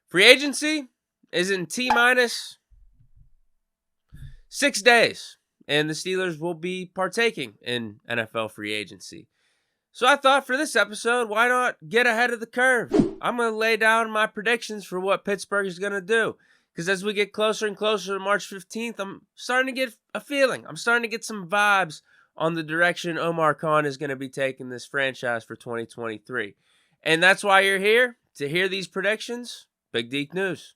Free agency is in T-minus 6 days, and the Steelers will be partaking in NFL free agency. So I thought for this episode, why not get ahead of the curve? I'm going to lay down my predictions for what Pittsburgh is going to do. Because as we get closer and closer to March 15th, I'm starting to get a feeling. I'm starting to get some vibes on the direction Omar Khan is going to be taking this franchise for 2023. And that's why you're here, to hear these predictions. Big Deke News.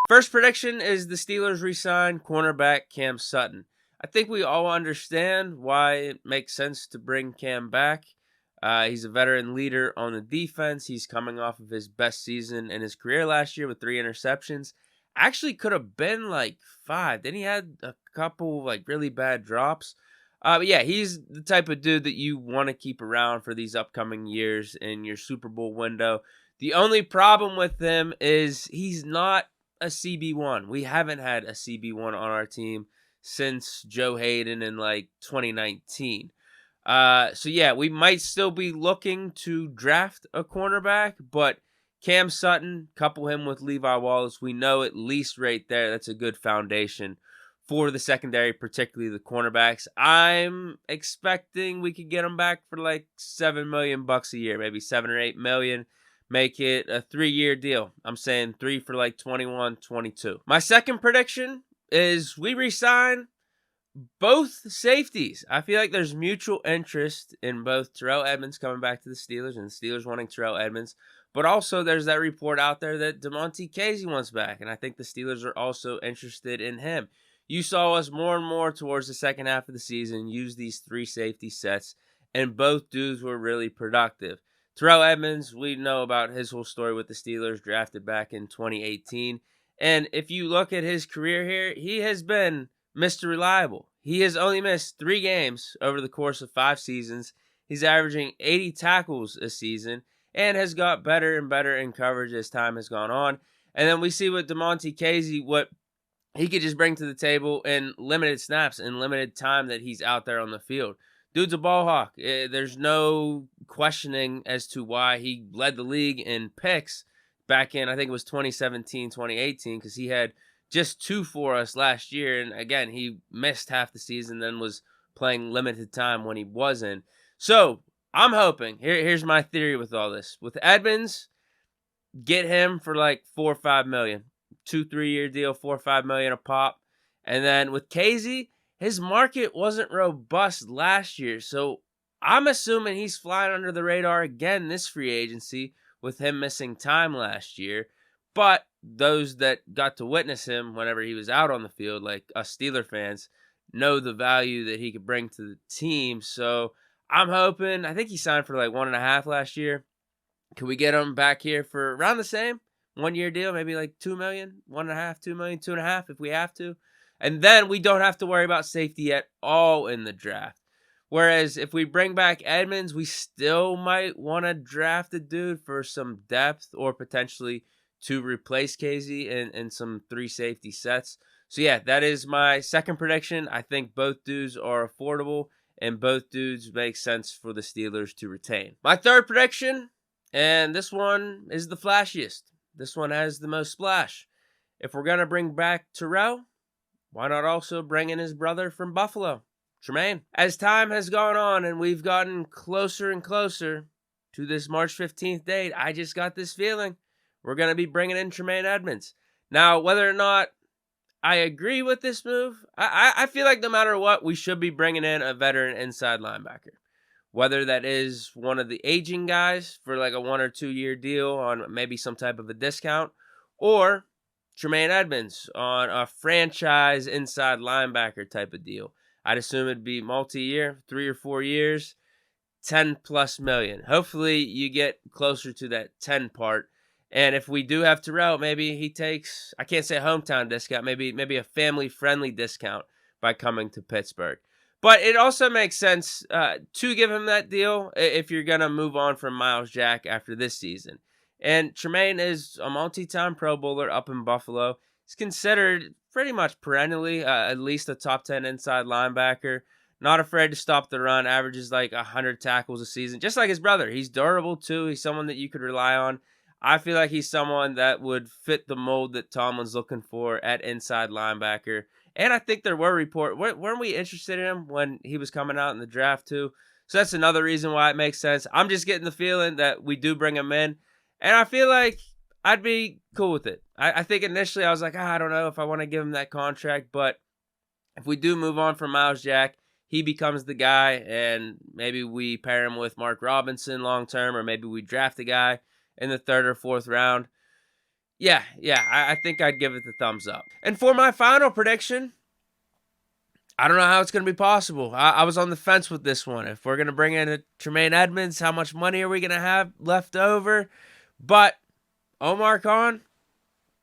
First prediction is the Steelers re-sign cornerback Cam Sutton. I think we all understand why it makes sense to bring Cam back. He's a veteran leader on the defense. He's coming off of his best season in his career last year with 3 interceptions. Actually could have been like 5. Then he had a couple like really bad drops. But yeah, he's the type of dude that you want to keep around for these upcoming years in your Super Bowl window. The only problem with him is he's not a CB1. We haven't had a CB1 on our team since Joe Hayden in like 2019. So yeah, we might still be looking to draft a cornerback, but Cam Sutton, couple him with Levi Wallace, we know at least right there that's a good foundation for the secondary, particularly the cornerbacks. I'm expecting we could get them back for like $7 million a year, maybe 7 or 8 million. Make it a 3-year deal. I'm saying 3 for like 21, 22. My second prediction is we re-sign both safeties. I feel like there's mutual interest in both Tyrell Edmonds coming back to the Steelers and the Steelers wanting Tyrell Edmonds. But also there's that report out there that Damonte wants back. And I think the Steelers are also interested in him. You saw us more and more towards the second half of the season use these 3 safety sets. And both dudes were really productive. Tyrell Edmonds, we know about his whole story with the Steelers, drafted back in 2018. And if you look at his career here, he has been Mr. Reliable. He has only missed 3 games over the course of 5 seasons. He's averaging 80 tackles a season and has got better and better in coverage as time has gone on. And then we see with Damonte what he could just bring to the table in limited snaps and limited time that he's out there on the field. Dude's a ball hawk. There's no questioning as to why he led the league in picks back in, I think it was 2017, 2018, because he had just 2 for us last year. And again, he missed half the season, then was playing limited time when he wasn't. So I'm hoping, here's my theory with all this. With Edmonds, get him for like 4 or 5 million. 2-3-year deal, 4 or 5 million a pop. And then with Casey, his market wasn't robust last year, so I'm assuming he's flying under the radar again this free agency with him missing time last year. But those that got to witness him whenever he was out on the field, like us Steeler fans, know the value that he could bring to the team. So I'm hoping, I think he signed for like 1.5 last year. Can we get him back here for around the same 1-year deal, maybe like 2 million, 1.5, 2 million, 2.5 if we have to. And then we don't have to worry about safety at all in the draft. Whereas if we bring back Edmonds, we still might want to draft a dude for some depth or potentially to replace Casey in some 3 safety sets. So yeah, that is my second prediction. I think both dudes are affordable and both dudes make sense for the Steelers to retain. My third prediction, and this one is the flashiest. This one has the most splash. If we're going to bring back Tyrell, why not also bring in his brother from Buffalo, Tremaine? As time has gone on and we've gotten closer and closer to this March 15th date, I just got this feeling we're going to be bringing in Jermaine Edmonds. Now, whether or not I agree with this move, I feel like no matter what, we should be bringing in a veteran inside linebacker. Whether that is one of the aging guys for like a 1 or 2 year deal on maybe some type of a discount, or Jermaine Edmonds on a franchise inside linebacker type of deal. I'd assume it'd be multi-year, 3 or 4 years, 10 plus million. Hopefully you get closer to that 10 part. And if we do have Tyrell, maybe he takes, I can't say a hometown discount, maybe a family-friendly discount by coming to Pittsburgh. But it also makes sense to give him that deal if you're going to move on from Myles Jack after this season. And Tremaine is a multi-time Pro Bowler up in Buffalo. He's considered pretty much perennially at least a top 10 inside linebacker. Not afraid to stop the run. Averages like 100 tackles a season. Just like his brother. He's durable too. He's someone that you could rely on. I feel like he's someone that would fit the mold that Tomlin's looking for at inside linebacker. And I think there were reports. Weren't we interested in him when he was coming out in the draft too? So that's another reason why it makes sense. I'm just getting the feeling that we do bring him in. And I feel like I'd be cool with it. I think initially I was like, I don't know if I want to give him that contract. But if we do move on from Miles Jack, he becomes the guy. And maybe we pair him with Mark Robinson long term. Or maybe we draft a guy in the 3rd or 4th round. Yeah, I think I'd give it the thumbs up. And for my final prediction, I don't know how it's going to be possible. I was on the fence with this one. If we're going to bring in a Tremaine Edmonds, how much money are we going to have left over? But Omar Khan,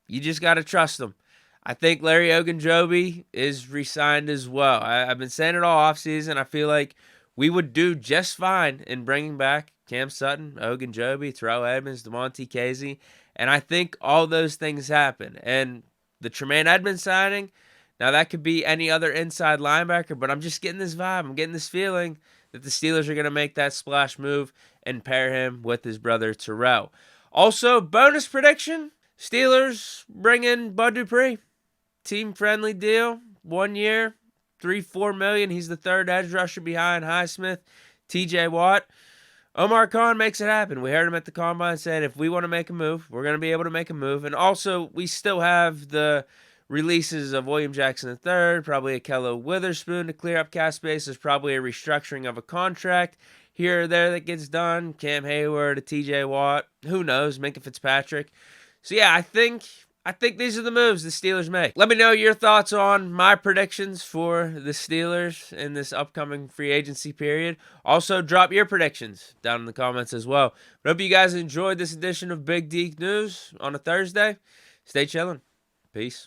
you just got to trust him. I think Larry Ogunjobi is re-signed as well. I've been saying it all offseason. I feel like we would do just fine in bringing back Cam Sutton, Ogunjobi, Tyrell Edmonds, Damonte Casey. And I think all those things happen. And the Tremaine Edmonds signing, now that could be any other inside linebacker, but I'm just getting this vibe. I'm getting this feeling that the Steelers are going to make that splash move and pair him with his brother Tyrell. Also, bonus prediction, Steelers bring in Bud Dupree. Team-friendly deal, 1 year, $3-4 million. He's the 3rd edge rusher behind Highsmith, TJ Watt. Omar Khan makes it happen. We heard him at the Combine saying if we want to make a move, we're going to be able to make a move. And also, we still have the releases of William Jackson III, probably a Kello Witherspoon to clear up cap space. There's probably a restructuring of a contract here or there that gets done. Cam Hayward, a TJ Watt, who knows, Minkah Fitzpatrick. So yeah, I think these are the moves the Steelers make. Let me know your thoughts on my predictions for the Steelers in this upcoming free agency period. Also, drop your predictions down in the comments as well. But hope you guys enjoyed this edition of Big Deke News on a Thursday. Stay chillin'. Peace.